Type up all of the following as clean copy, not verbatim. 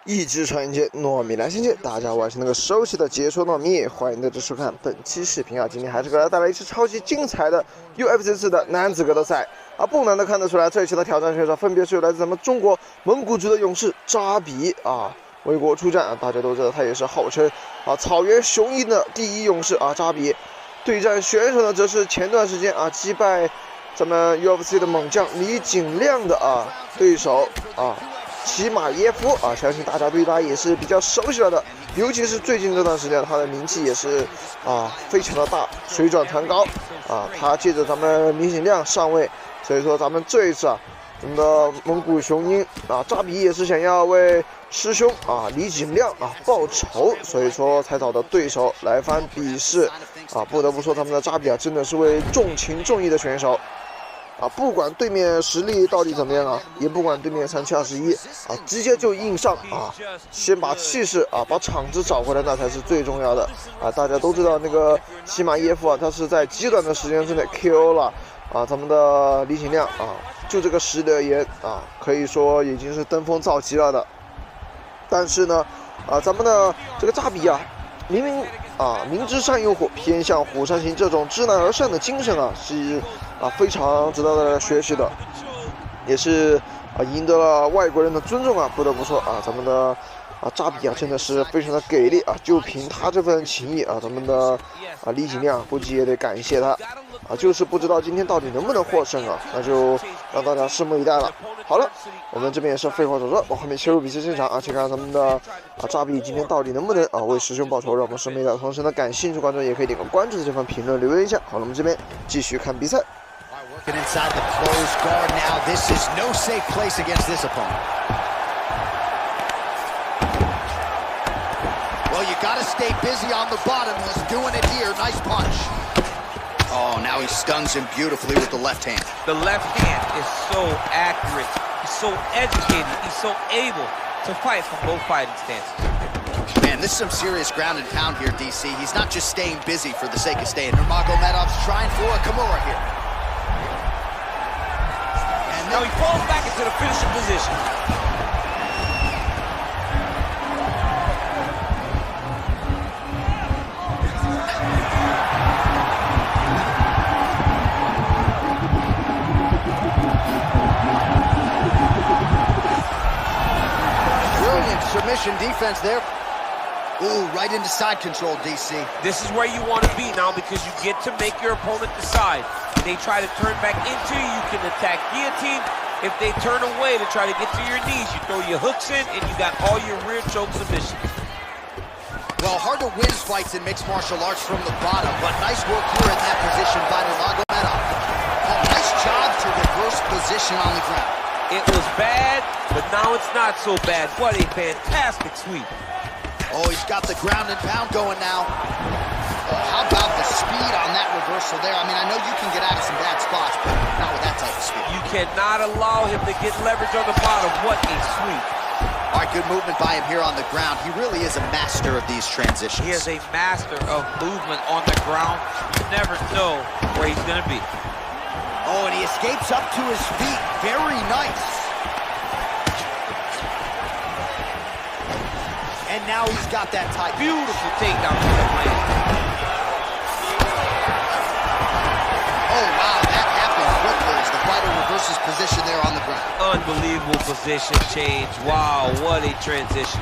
一直传言界，糯米来仙界，大家好，我是那个熟悉的解说糯米，欢迎大家收看本期视频啊！今天还是给大家带来一次超级精彩的 UFC 4的男子格斗赛啊！不难的看得出来，这一期的挑战选手分别是由来自咱们中国蒙古族的勇士扎比啊为国出战啊！大家都知道他也是号称啊草原雄鹰的第一勇士啊扎比，对战选手呢则是前段时间啊击败咱们 UFC 的猛将李景亮的对手啊。奇马耶夫啊，相信大家对他也是比较熟悉了的，尤其是最近这段时间，他的名气也是非常的大，水涨船高啊。他借着咱们李景亮上位，所以说咱们这一次我们的蒙古雄鹰扎比也是想要为师兄李景亮报仇，所以说才找的对手来番比试不得不说咱们的扎比真的是位重情重义的选手。不管对面实力到底怎么样也不管对面3721直接就硬上先把气势把场子找回来，那才是最重要的大家都知道那个奇马耶夫他是在极短的时间之内 KO 了咱们的李景亮就这个实力而言可以说已经是登峰造极了的。但是呢咱们的这个扎比明明明知山有虎，偏向虎山行，这种知难而上的精神是非常值得大家学习的，也是赢得了外国人的尊重不得不说咱们的扎比真的是非常的给力就凭他这份情谊咱们的李景亮估计也得感谢他就是不知道今天到底能不能获胜那就让大家拭目以待了。好了，我们这边也是废话少说，往后面切入比赛现场去看咱们的扎比今天到底能不能为师兄报仇，让我们拭目以待。同时呢，感兴趣观众也可以点个关注的这份评论留言一下。好了，我们这边继续看比赛。Inside the closed guard now. This is no safe place against this opponent. Well, you got to stay busy on the bottom. He's doing it here. Nice punch. Oh, now he stuns him beautifully with the left hand. The left hand is so accurate. He's so educated. He's so able to fight from both fighting stances. Man, this is some serious ground and pound here, DC. He's not just staying busy for the sake of staying. Nurmagomedov's trying for a Kimura here. Now he falls back into the finishing position. Brilliant submission defense there. Ooh, right into side control, DC. This is where you want to be now because you get to make your opponent decide. They try to turn back into you, you can attack guillotine. If they turn away to try to get to your knees, you throw your hooks in and you got all your rear choke submissions. Well, hard to win fights in mixed martial arts from the bottom, but nice work here in that position by Nurmagomedov. Oh, nice job to reverse position on the ground. It was bad, but now it's not so bad. What a fantastic sweep. Oh, he's got the ground and pound going now. How about the speed on that reversal there? I mean, I know you can get out of some bad spots, but not with that type of speed. You cannot allow him to get leverage on the bottom. What a sweep. All right, good movement by him here on the ground. He really is a master of these transitions. He is a master of movement on the ground. You never know where he's going to be. Oh, and he escapes up to his feet. Very nice. And now he's got that tight. Beautiful takedown to the land. Oh, wow, that happened quickly as the fighter reverses position there on the ground. Unbelievable position change. Wow, what a transition.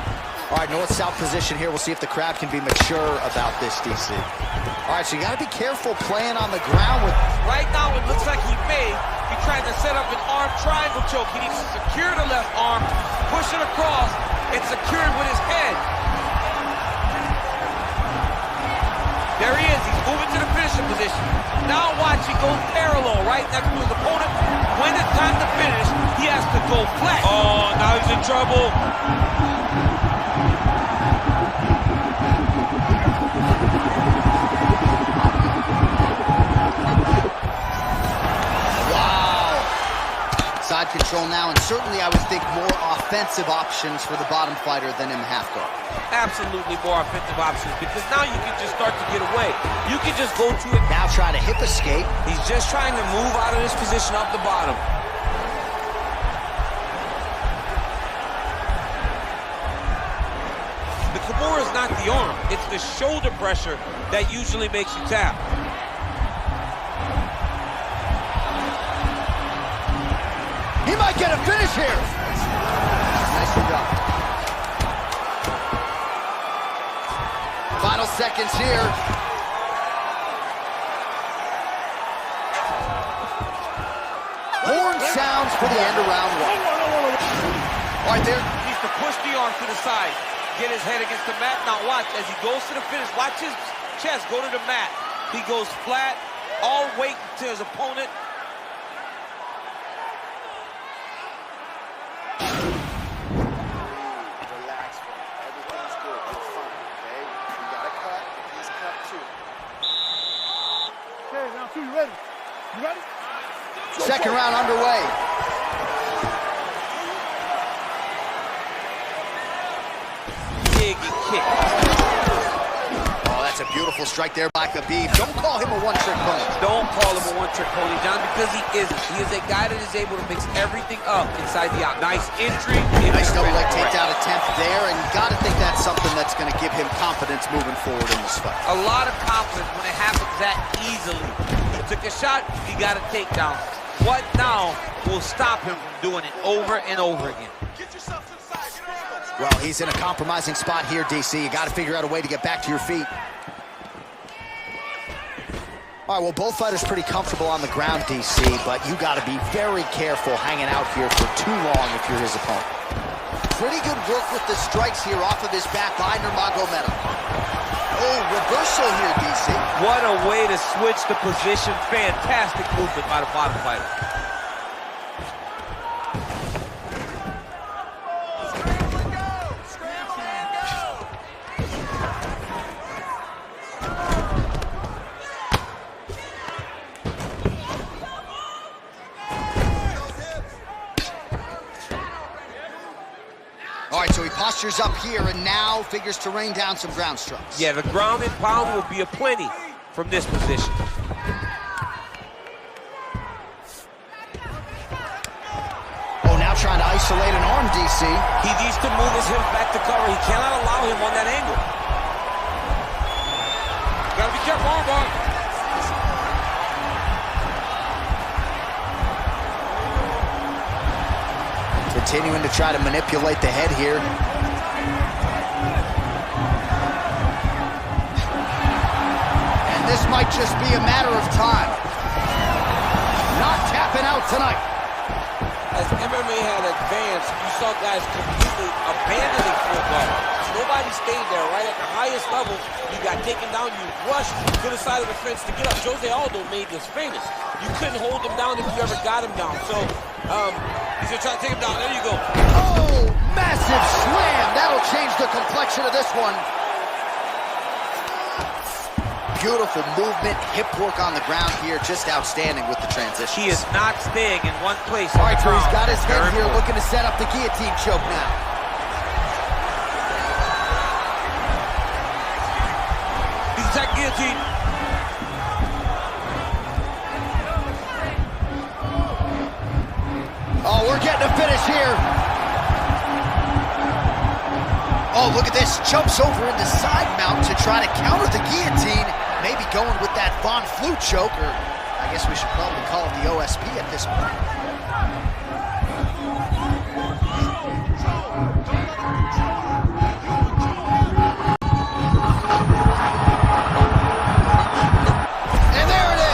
All right, north-south position here. We'll see if the crowd can be mature about this, DC. All right, so you got to be careful playing on the ground with... Right now, it looks like he may be trying to set up an arm triangle choke. He needs to secure the left arm, push it across, and secure it with his head. There he is. He's moving to the finishing position. Now watch, he goes parallel right next to his opponent. When it's time to finish, he has to go flat. Oh, now he's in trouble. Side control now, and certainly I would think more offensive options for the bottom fighter than in the half guard. Absolutely more offensive options because now you can just start to get away. You can just go to it. Now try to hip escape. He's just trying to move out of this position up the bottom. Kimura is not the arm. It's the shoulder pressure that usually makes you tap. He might get a finish here. Nicely done. Final seconds here. Horn sounds for the end of round one. Right there. He needs to push the arm to the side. Get his head against the mat. Now watch, as he goes to the finish, watch his chest go to the mat. He goes flat, all weight to his opponent. Relax, everything's good. You're fine, okay? You got a cut. He's cut too. Okay, round two, you ready? You ready? Second round underway. Big kick. Oh, that's a beautiful strike there by Khabib. Don't call him a one-trick pony. Don't call him a one-trick pony, John, because he isn't. He is a guy that is able to mix everything up inside the out. Nice entry. Nice double leg takedown attempt there, and you got to think that's something that's going to give him confidence moving forward in this fight. A lot of confidence when it happens that easily. He took a shot, he got a takedown. What now will stop him from doing it over and over again? Well, he's in a compromising spot here, DC. You got to figure out a way to get back to your feet. All right, well, both fighters pretty comfortable on the ground, DC, but you got to be very careful hanging out here for too long if you're his opponent. Pretty good work with the strikes here off of his back by Nurmagomedov. Oh, reversal here, DC. What a way to switch the position. Fantastic movement by the bottom fighter. All right, so he postures up here and now figures to rain down some ground strikes. Yeah, the ground and pound will be aplenty from this position. Oh, now trying to isolate an arm, DC. He needs to move his hips back to cover. He cannot allow him on that angle. Gotta be careful, armbar. Continuing to try to manipulate the head here. And this might just be a matter of time. Not tapping out tonight. As MMA had advanced, you saw guys completely abandoning full guard. Nobody stayed there, right? At the highest level, you got taken down, you rushed to the side of the fence to get up. Jose Aldo made this famous. You couldn't hold him down if you ever got him down. So, he's gonna try to take him down. There you go. Oh, massive slam. That'll change the complexion of this one. Beautiful movement, hip work on the ground here. Just outstanding with the transition. He is not staying in one place. All right, so he's got his head here, looking to set up the guillotine choke now. He's attacking guillotine. Oh, we're getting a finish here. Oh, look at this. Jumps over into side mount to try to counter the guillotine. Maybe going with that Von Flue choke, or I guess we should probably call it the OSP at this point. And there it is.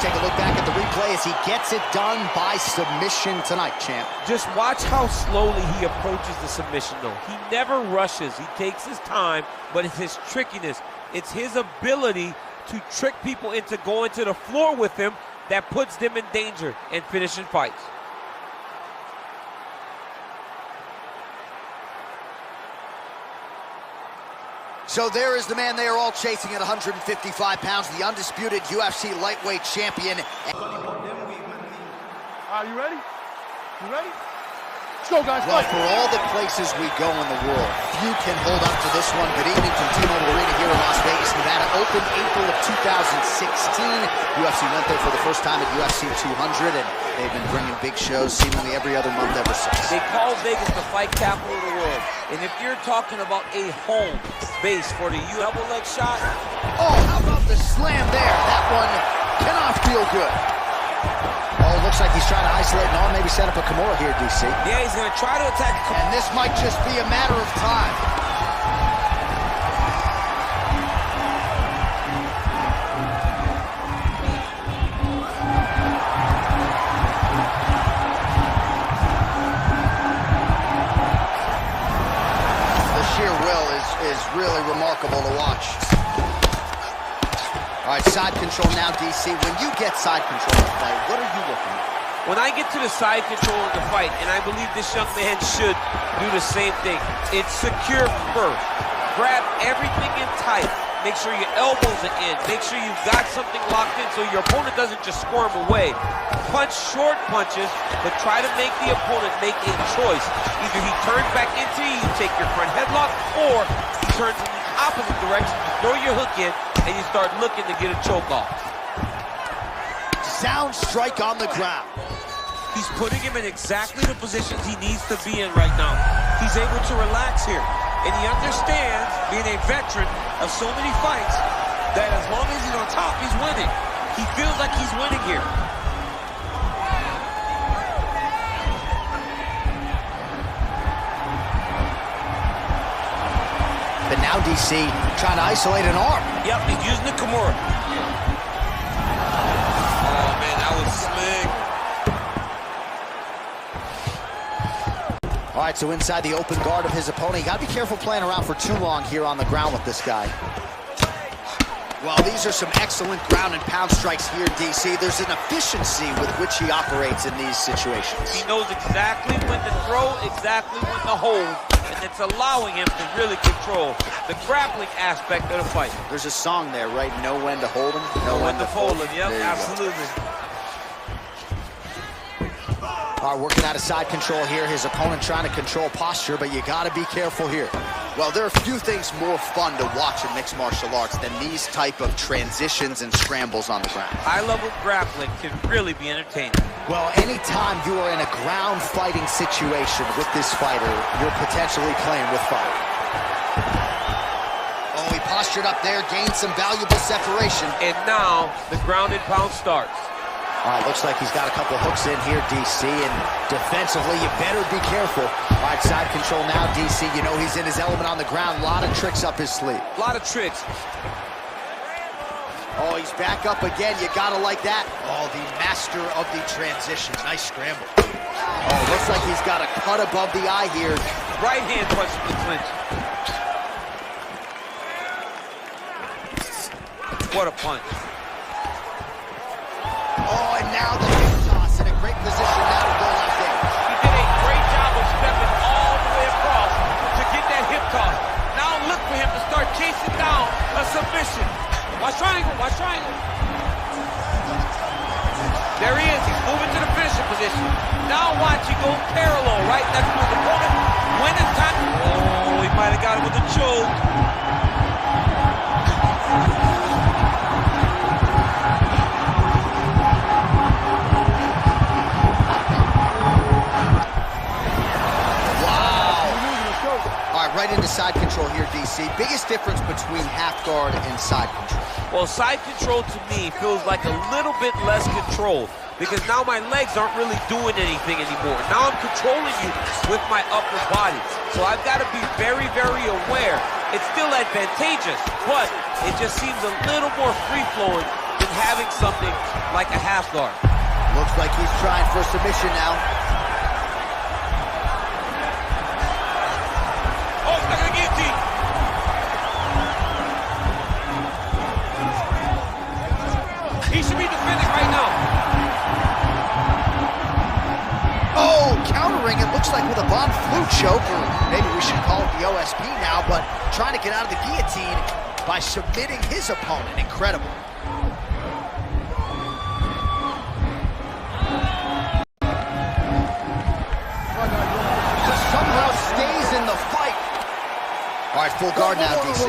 Take a look back at the replay as he gets it done by submission tonight, champ. Just watch how slowly he approaches the submission, though. He never rushes. He takes his time, but it's his trickiness. It's his ability to trick people into going to the floor with him that puts them in danger and finishing fights. So there is the man they are all chasing at 155 pounds, the undisputed UFC lightweight champion. Are you ready? You ready? Let's go, guys. Well, for all the places we go in the world, few can hold up to this one. Good evening from T-Mobile Arena here in Las Vegas, Nevada. Opened April of 2016. UFC went there for the first time at UFC 200, and they've been bringing big shows seemingly every other month ever since. They call Vegas the fight capital of the world. And if you're talking about a home base for the double leg shot. Oh, how about the slam there? That one cannot feel good. Oh, looks like he's trying to isolate an arm, maybe set up a Kimura here, DC. Yeah, he's going to try to attack. And this might just be a matter of time. The sheer will is really remarkable to watch. All right, side control now, DC. When you get side control in the fight, what are you looking at? When I get to the side control of the fight, and I believe this young man should do the same thing, it's secure first. Grab everything in tight. Make sure your elbows are in. Make sure you've got something locked in so your opponent doesn't just squirm away. Punch short punches, but try to make the opponent make a choice. Either he turns back into you, you take your front headlock, or he turns in the opposite direction, you throw your hook in, and you start looking to get a choke off. Sound strike on the ground. He's putting him in exactly the positions he needs to be in right now. He's able to relax here. And he understands, being a veteran of so many fights, that as long as he's on top, he's winning. He feels like he's winning here. But now DC trying to isolate an arm. Yep, he's using the Kimura. Oh, man, that was slick. All right, so inside the open guard of his opponent. You got to be careful playing around for too long here on the ground with this guy. Well, these are some excellent ground and pound strikes here, DC. There's an efficiency with which he operates in these situations. He knows exactly when to throw, exactly when to hold, and it's allowing him to really control the grappling aspect of the fight. There's a song there, right? Know when to hold him, Know when to fold him. Yep, absolutely. All right, working out of side control here. His opponent trying to control posture, but you got to be careful here. Well, there are few things more fun to watch in mixed martial arts than these type of transitions and scrambles on the ground. High-level grappling can really be entertaining. Well, anytime you are in a ground fighting situation with this fighter, you're potentially playing with fire. Oh, he postured up there, gained some valuable separation. And now the ground and pound starts. All right, looks like he's got a couple hooks in here, DC, and defensively, you better be careful. All right, side control now, DC. You know he's in his element on the ground. A lot of tricks up his sleeve. A lot of tricks. Oh, he's back up again. You gotta like that. Oh, the master of the transition. Nice scramble. Oh, looks like he's got a cut above the eye here. Right hand punch in the clinch. What a punch. Oh, and now the hip toss in a great position now to go out there. He did a great job of stepping all the way across to get that hip toss. Now look for him to start chasing down a submission. Watch triangle, watch triangle. There he is, he's moving to the finishing position. Now watch, he goes parallel, right? That's his opponent. When it's time, oh, he might have got him with a choke. Right into side control here, DC. Biggest difference between half guard and side control? Well, side control to me feels like a little bit less control because now my legs aren't really doing anything anymore. Now I'm controlling you with my upper body. So I've got to be very, very aware. It's still advantageous, but it just seems a little more free-flowing than having something like a half guard. Looks like he's trying for a submission now. He should be defending right now. Oh, countering, it looks like with a bomb flu choke, or maybe we should call it the OSP now, but trying to get out of the guillotine by submitting his opponent. Incredible. Just somehow stays in the fight. All right, full guard now, DC.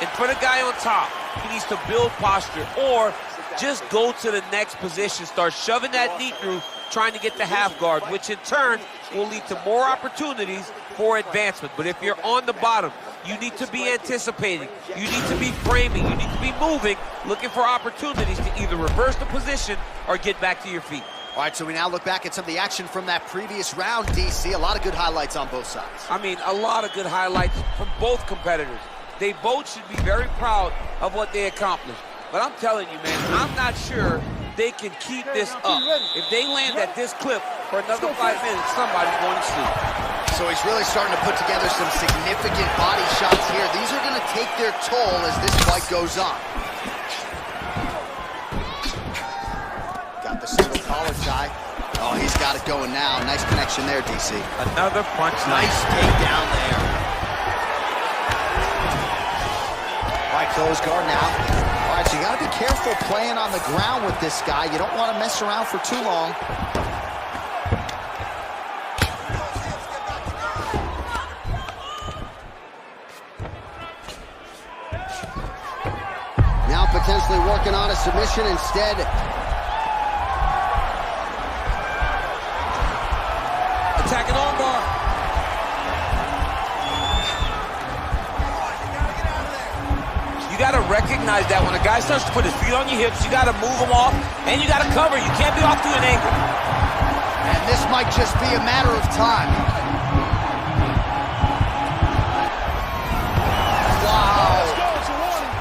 And for the guy on top, he needs to build posture or just go to the next position, start shoving that knee through, trying to get the half guard, which in turn will lead to more opportunities for advancement. But if you're on the bottom, you need to be anticipating, you need to be framing, you need to be moving, looking for opportunities to either reverse the position or get back to your feet. All right, so we now look back at some of the action from that previous round, DC. A lot of good highlights on both sides. I mean, a lot of good highlights from both competitors. They both should be very proud of what they accomplished. But I'm telling you, man, I'm not sure they can keep this up. If they land at this clip for another 5 minutes, somebody's going to sleep. So he's really starting to put together some significant body shots here. These are going to take their toll as this fight goes on. Got the single collar tie. Oh, he's got it going now. Nice connection there, DC. Another punch. Nice takedown there. All right, close guard now. All right, so you got to be careful playing on the ground with this guy. You don't want to mess around for too long. Now potentially working on a submission instead. Attacking on bar. You got to recognize that when a guy starts to put his feet on your hips, you got to move him off, and you got to cover. You can't be off to an angle. And this might just be a matter of time. Wow. Let's go, it's a warning.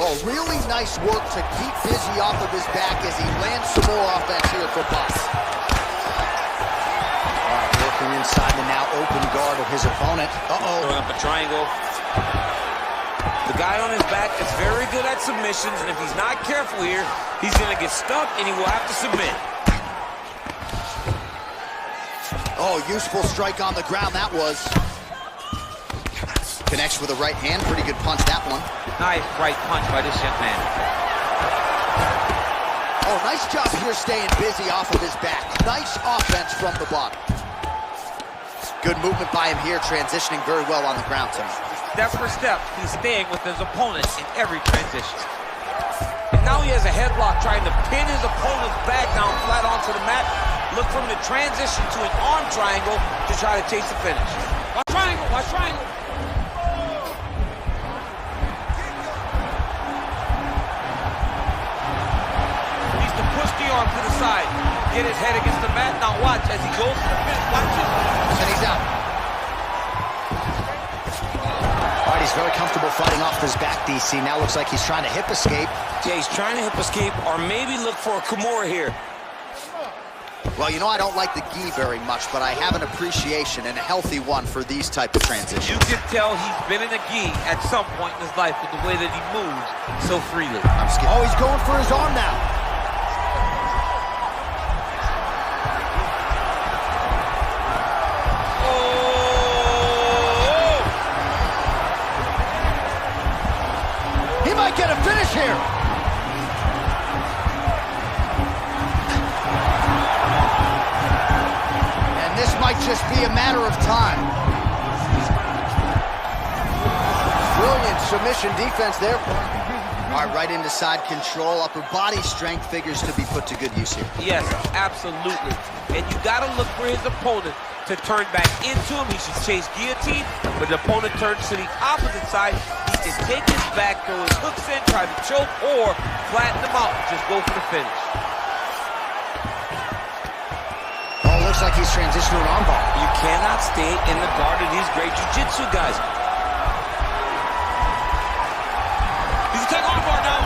Oh, really nice work to keep busy off of his back as he lands some more offense here for Buss. Working inside the now open guard of his opponent. Throwing up a triangle. The guy on his back is very good at submissions, and if he's not careful here, he's going to get stuck and he will have to submit. Oh, useful strike on the ground that was. Connects with a right hand. Pretty good punch, that one. Nice right punch by this young man. Oh, nice job here staying busy off of his back. Nice offense from the bottom. Good movement by him here, transitioning very well on the ground tonight. Step for step, he's staying with his opponent in every transition. And now he has a headlock trying to pin his opponent's back down flat onto the mat. Look for him to transition to an arm triangle to try to chase the finish. Watch triangle, watch triangle. Needs to push the arm to the side. Get his head against the mat. Now watch as he goes to the finish. Watch it. And he's out. All right, he's very comfortable fighting off his back, DC. Now looks like he's trying to hip escape. Yeah, he's trying to hip escape or maybe look for a Kimura here. Well, you know, I don't like the gi very much, but I have an appreciation and a healthy one for these type of transitions. You can tell he's been in a gi at some point in his life with the way that he moves so freely. Oh, he's going for his arm now. He might get a finish here. And this might just be a matter of time. Brilliant submission defense there. All right, right into side control. Upper body strength figures to be put to good use here. Yes, absolutely. And you got to look for his opponent to turn back into him. He should chase guillotine, but the opponent turns to the opposite side. He can take his back, throw his hooks in, try to choke, or flatten him out and just go for the finish. Oh, looks like he's transitioning to an armbar. You cannot stay in the guard of these great jiu-jitsu guys. He's a take armbar now.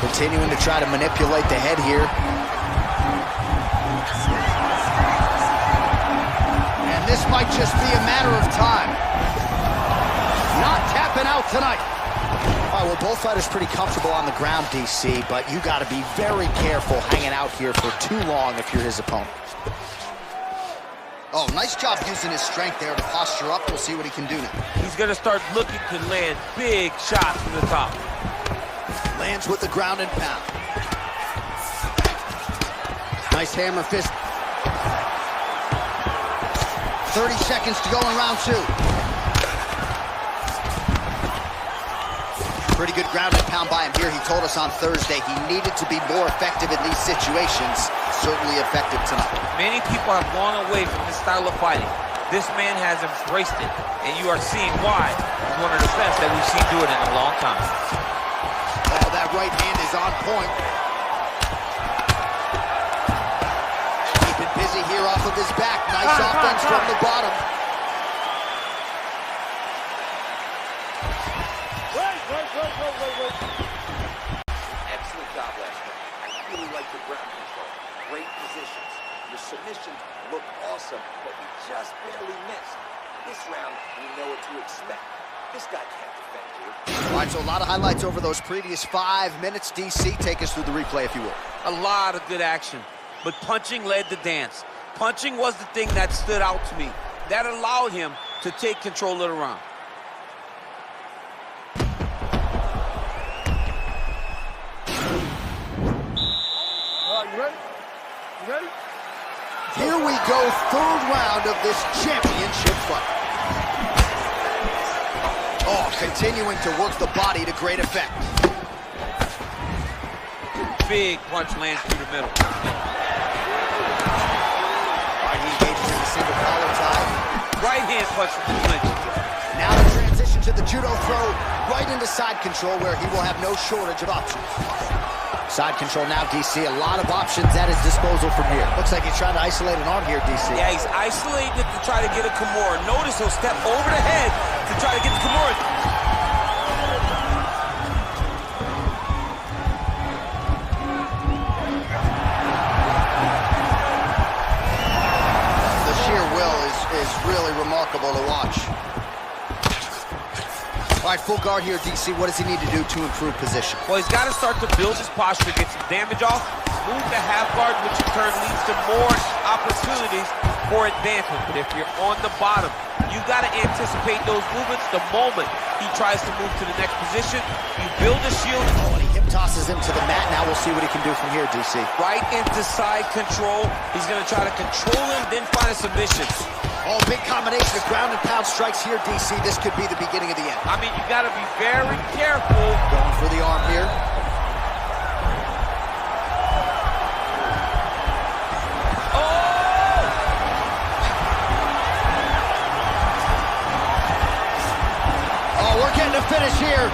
Continuing to try to manipulate the head here. And this might just be a matter of time. been out tonight. All right, well, both fighters pretty comfortable on the ground, DC, but you got to be very careful hanging out here for too long if you're his opponent. Oh, nice job using his strength there to posture up. We'll see what he can do now. He's going to start looking to land big shots from the top. Lands with the ground and pound. Nice hammer fist. 30 seconds to go in round 2. Pretty good ground and pound by him here. He told us on Thursday he needed to be more effective in these situations. Certainly effective tonight. Many people have gone away from this style of fighting. This man has embraced it, and you are seeing why he's one of the best that we've seen do it in a long time. Oh, that right hand is on point. Keeping busy here off of his back. Nice offense from the bottom. Excellent job last night. I really like your ground control. Great positions. Your submissions look awesome, but you just barely missed. This round, we know what to expect. This guy can't defend you. All right, so a lot of highlights over those previous 5 minutes. DC, take us through the replay, if you will. A lot of good action, but punching led the dance. Punching was the thing that stood out to me. That allowed him to take control of the round. All right, you ready? You ready? Here we go, 3rd round of this championship fight. Oh, continuing to work the body to great effect. Big punch lands through the middle. All right, he engages in a single collar tie. Right hand punch from the clinch. Now the transition to the judo throw, right into side control where he will have no shortage of options. Side control now, DC. A lot of options at his disposal from here. Looks like he's trying to isolate an arm here, DC. Yeah, he's isolating it to try to get a Kimura. Notice he'll step over the head to try to get the Kimura. The sheer will is really remarkable to watch. All right, full guard here, DC. What does he need to do to improve position? Well, he's got to start to build his posture, get some damage off, move to half guard, which in turn leads to more opportunities for advancement. But if you're on the bottom, you got to anticipate those movements the moment he tries to move to the next position. You build a shield. Oh, and he hip tosses him to the mat. Now we'll see what he can do from here, DC. Right into side control. He's going to try to control him, then find a submission. Oh, big combination of ground and pound strikes here, DC. This could be the beginning of the end. I mean, you got to be very careful. Going for the arm here. Oh, we're getting a finish here.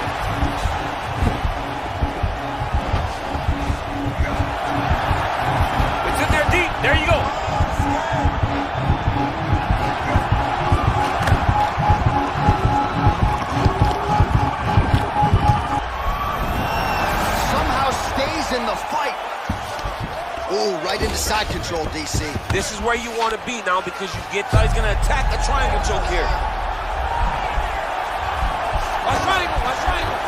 It's in there deep. There you go. In the fight. Ooh, right into side control, DC. This is where you want to be now because you get he's going to attack a triangle choke here. Watch triangle, watch triangle.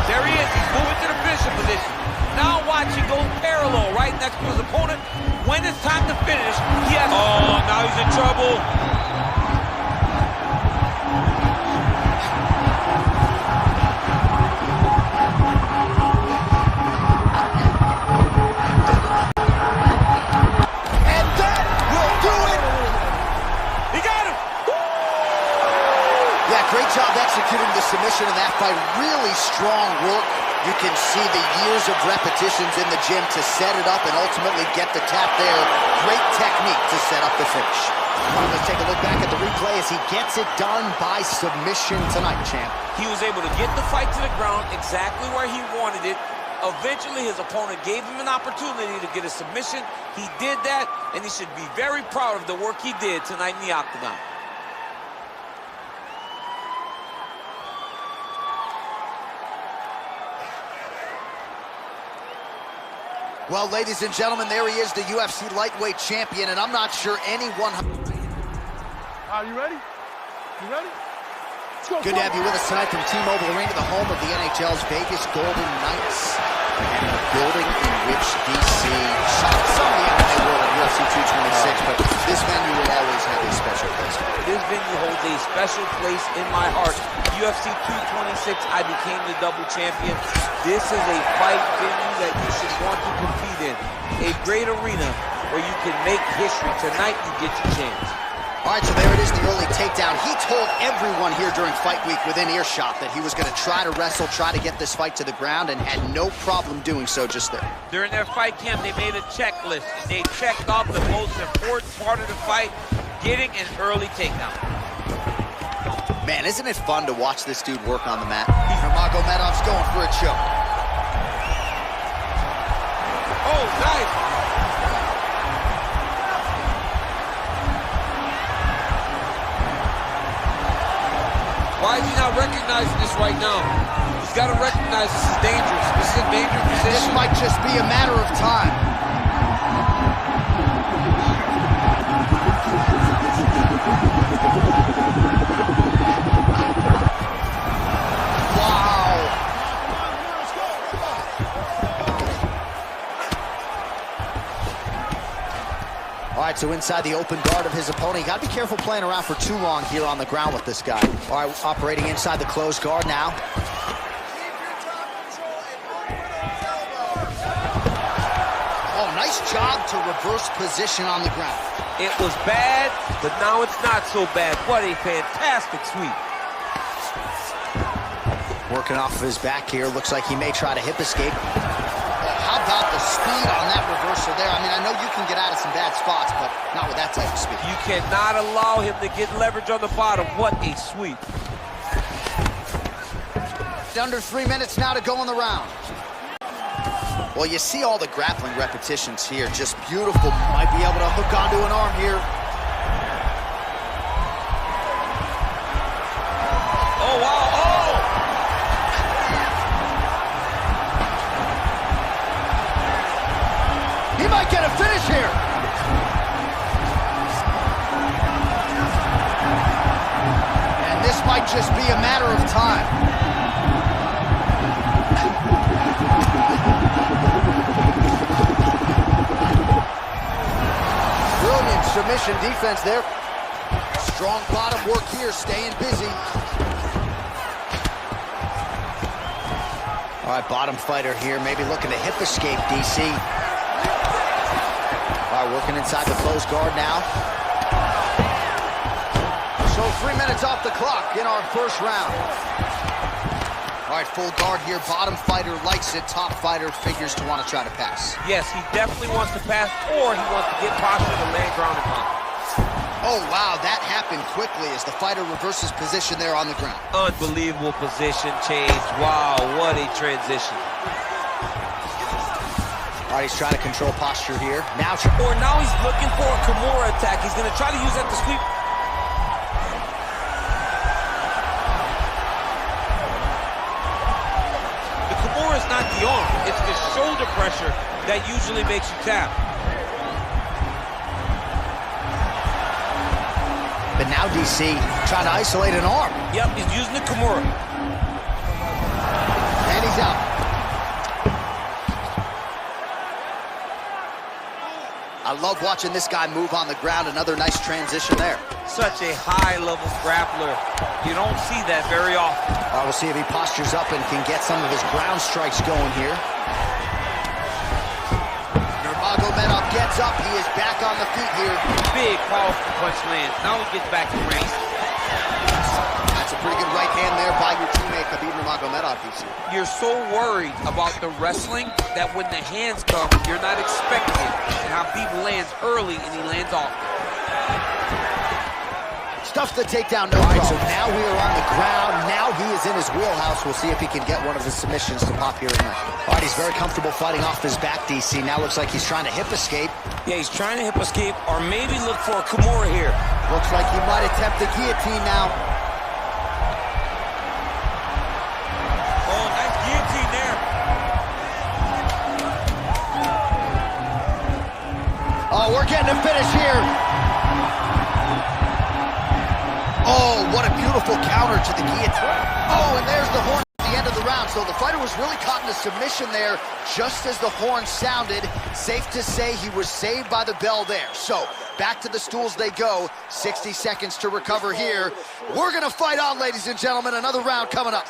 There he is. He's moving to the finisher position. Now watch him go parallel right next to his opponent. When it's time to finish, he has... Oh, now he's in trouble. Great job executing the submission of that fight. Really strong work. You can see the years of repetitions in the gym to set it up and ultimately get the tap there. Great technique to set up the finish. Let's take a look back at the replay as he gets it done by submission tonight, champ. He was able to get the fight to the ground exactly where he wanted it. Eventually, his opponent gave him an opportunity to get a submission. He did that, and he should be very proud of the work he did tonight in the octagon. Well, ladies and gentlemen, there he is, the UFC lightweight champion, and I'm not sure anyone... Are you ready? You ready? Let's go. Good to have you with us tonight from T-Mobile Arena, the home of the NHL's Vegas Golden Knights, and the building in which DC shot some of the MMA world at UFC 226, but this venue will always have a special place. This venue holds a special place in my heart. UFC 226, I became the double champion. This is a fight venue that you should want to compete in. A great arena where you can make history. Tonight, you get your chance. All right, so there it is, the early takedown. He told everyone here during fight week within earshot that he was going to try to wrestle, try to get this fight to the ground, and had no problem doing so just there. During their fight camp, they made a checklist. They checked off the most important part of the fight, getting an early takedown. Man, isn't it fun to watch this dude work on the mat? Nurmagomedov's going for a choke. Oh, nice. Why is he not recognizing this right now? He's got to recognize this is dangerous. This is a dangerous position. This might just be a matter of time. All right, so inside the open guard of his opponent. You got to be careful playing around for too long here on the ground with this guy. All right, operating inside the closed guard now. Oh, nice job to reverse position on the ground. It was bad, but now it's not so bad. What a fantastic sweep. Working off of his back here. Looks like he may try to hip escape. How about the speed on that reversal there? I mean, I know you can get out of some bad spots, but not with that type of speed. You cannot allow him to get leverage on the bottom. What a sweep. Under 3 minutes now to go in the round. Well, you see all the grappling repetitions here. Just beautiful. Might be able to hook onto an arm here. Oh, wow. Oh! He might get a finish here. And this might just be a matter of time. Brilliant submission defense there. Strong bottom work here, staying busy. All right, bottom fighter here, maybe looking to hip escape, DC. All right, working inside the closed guard now. So 3 minutes off the clock in our first round. All right, full guard here. Bottom fighter likes it. Top fighter figures to want to try to pass. Yes, he definitely wants to pass, or he wants to get posture to land ground and pound. Oh, wow, that happened quickly as the fighter reverses position there on the ground. Unbelievable position change. Wow, what a transition. All right, he's trying to control posture here. Now he's looking for a Kimura attack. He's going to try to use that to sweep. The Kimura is not the arm. It's the shoulder pressure that usually makes you tap. But now DC trying to isolate an arm. Yep, he's using the Kimura. And he's out. I love watching this guy move on the ground. Another nice transition there. Such a high-level grappler. You don't see that very often. All right, we'll see if he postures up and can get some of his ground strikes going here. Nurmagomedov gets up. He is back on the feet here. Big, powerful punch lands. Now he gets back to range. That's a pretty good right hand there by your teammate, Khabib Nurmagomedov, DC. You're so worried about the wrestling that when the hands come, you're not expecting it. And Khabib lands early and he lands off. Stuffs the takedown, no problem. So now we are on the ground. Now he is in his wheelhouse. We'll see if he can get one of his submissions to pop here tonight. All right, he's very comfortable fighting off his back, DC. Now looks like he's trying to hip escape. Yeah, he's trying to hip escape or maybe look for a Kimura here. Looks like he might attempt the guillotine now. Oh, nice guillotine there. Oh, we're getting a finish here. beautiful counter to the guillotine. Oh, and there's the horn at the end of the round. So the fighter was really caught in a submission there just as the horn sounded. Safe to say he was saved by the bell there. So back to the stools they go. 60 seconds to recover here. We're going to fight on, ladies and gentlemen. Another round coming up.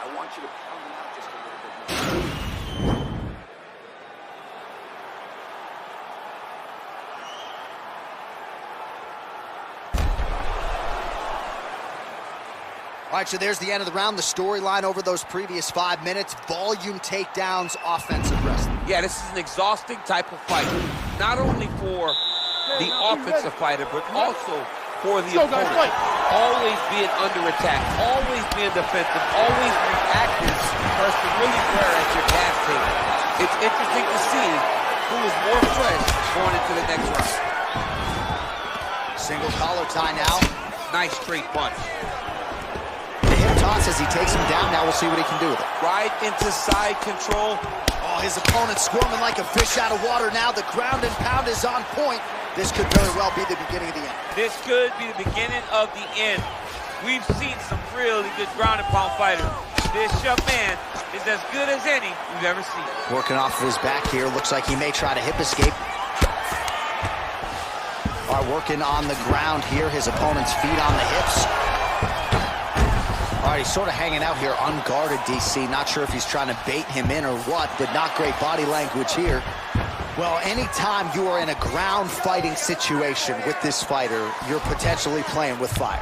I want you to pound them out just a little bit more. All right, so there's the end of the round. The storyline over those previous 5 minutes. Volume takedowns, offensive wrestling. Yeah, this is an exhausting type of fight. Not only for the offensive fighter, but also for the opponent. Always being under attack, always being defensive, always reactive first to really wear at your gas tank. It's interesting to see who is more fresh going into the next round. Single collar tie now. Nice straight punch. The hip toss as he takes him down. Now we'll see what he can do with it. Right into side control. Oh, his opponent squirming like a fish out of water now. The ground and pound is on point. This could very well be the beginning of the end. This could be the beginning of the end. We've seen some really good ground and pound fighters. This young man is as good as any we've ever seen. Working off of his back here. Looks like he may try to hip escape. All right, working on the ground here. His opponent's feet on the hips. All right, he's sort of hanging out here unguarded, DC. Not sure if he's trying to bait him in or what, but not great body language here. Well, anytime you are in a ground fighting situation with this fighter, you're potentially playing with fire.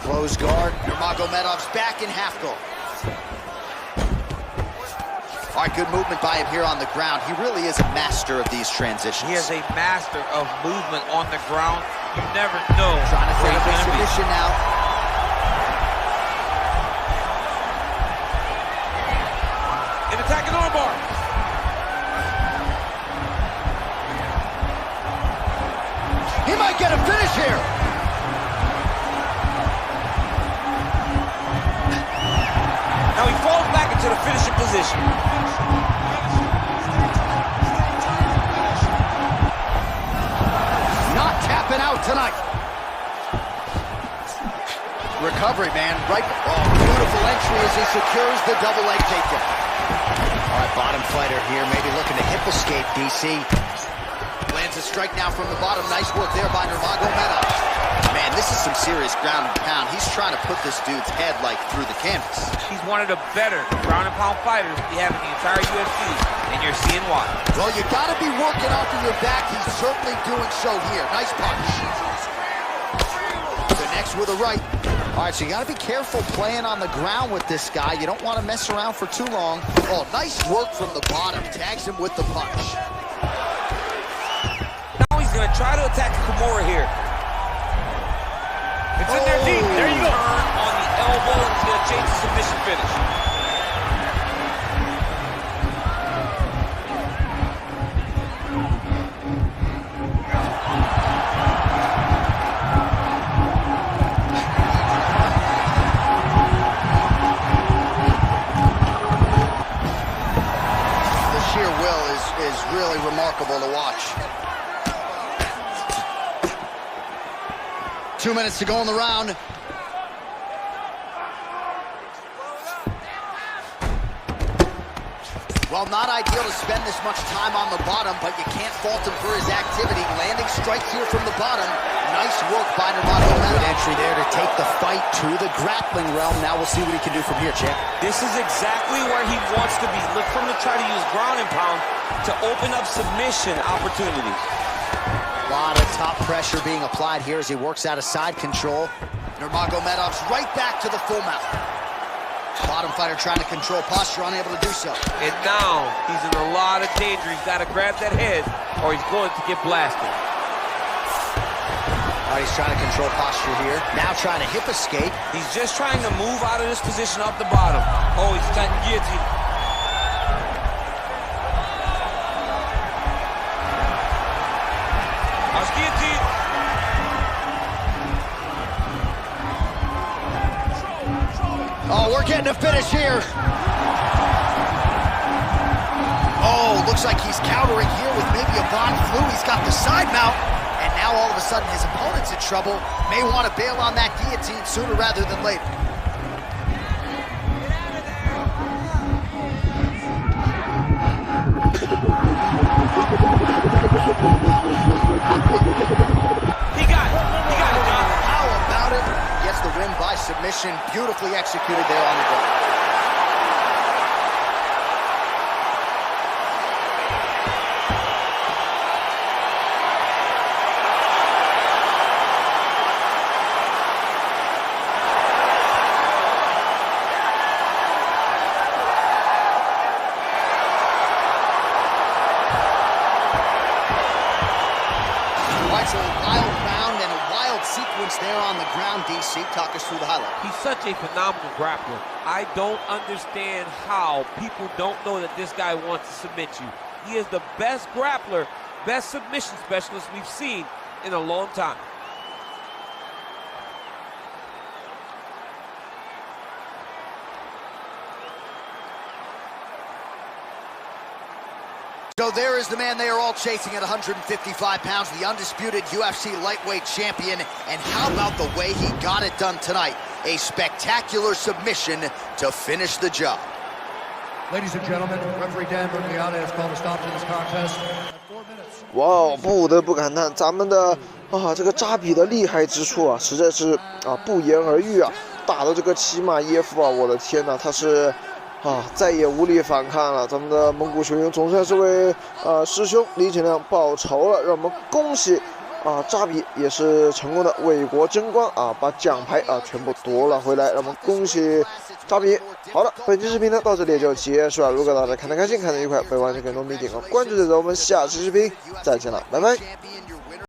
Close guard. Nurmagomedov's back in half guard. All right, good movement by him here on the ground. He really is a master of these transitions. He is a master of movement on the ground. You never know. Trying to set up a submission now. An attacking armbar. He might get a finish here. Now he falls back into the finishing position. Not tapping out tonight. Recovery, man. Right. Oh, beautiful entry as he secures the double leg takedown. All right, bottom fighter here, maybe looking to hip escape, DC. Lands a strike now from the bottom. Nice work there by Nurmagomedov. Man, this is some serious ground and pound. He's trying to put this dude's head, like, through the canvas. He's one of the better ground and pound fighters we have in the entire UFC, and you're seeing why. Well, you got to be working off of your back. He's certainly doing so here. Nice punch. Connects with a right. All right, so you got to be careful playing on the ground with this guy. You don't want to mess around for too long. Oh, nice work from the bottom. Tags him with the punch. Now he's going to try to attack Kimura here. It's in there deep. There you go. Turn on the elbow, and he's going to change the submission finish. Really remarkable to watch. 2 minutes to go in the round. Well, not ideal to spend this much time on the bottom, but you can't fault him for his activity. Landing strikes here from the bottom. Nice work by Nurmagomedov. Good entry there to take the fight to the grappling realm. Now we'll see what he can do from here, champ. This is exactly where he wants to be. Look for him to try to use ground and pound to open up submission opportunities. A lot of top pressure being applied here as he works out of side control. Nurmagomedov's right back to the full mount. Bottom fighter trying to control posture, unable to do so. And now he's in a lot of danger. He's got to grab that head or he's going to get blasted. All right, he's trying to control posture here. Now trying to hip escape. He's just trying to move out of this position off the bottom. Oh, he's attacking guillotine. Guillotine. Oh, we're getting a finish here. Oh, looks like he's countering here with maybe a Von Flu. He's got the side mount. And now all of a sudden his opponent's in trouble. May want to bail on that guillotine sooner rather than later. He got it, John. How about it? Gets the win by submission. Beautifully executed there on the ground. It's a wild round and a wild sequence there on the ground, DC. Talk us through the highlight. He's such a phenomenal grappler. I don't understand how people don't know that this guy wants to submit you. He is the best grappler, best submission specialist we've seen in a long time. So there is the man they are all chasing at 155 pounds, the undisputed UFC lightweight champion. And how about the way he got it done tonight? A spectacular submission to finish the job. Ladies and gentlemen, referee Dan Bergliana has called a stop to this contest. 4 minutes. 哇哦，不得不感叹咱们的这个扎比的厉害之处啊，实在是不言而喻啊！打的这个奇马耶夫啊，我的天呐，他是再也无力反抗了。咱们的蒙古雄鹰总算是为师兄李景亮报仇了，让我们恭喜扎比也是成功的为国争光把奖牌全部夺了回来，让我们恭喜扎比。好了，本期视频呢到这里也就结束了。如果大家看得开心，看得愉快，别忘记给糯米点个关注，我们下期视频再见了，拜拜。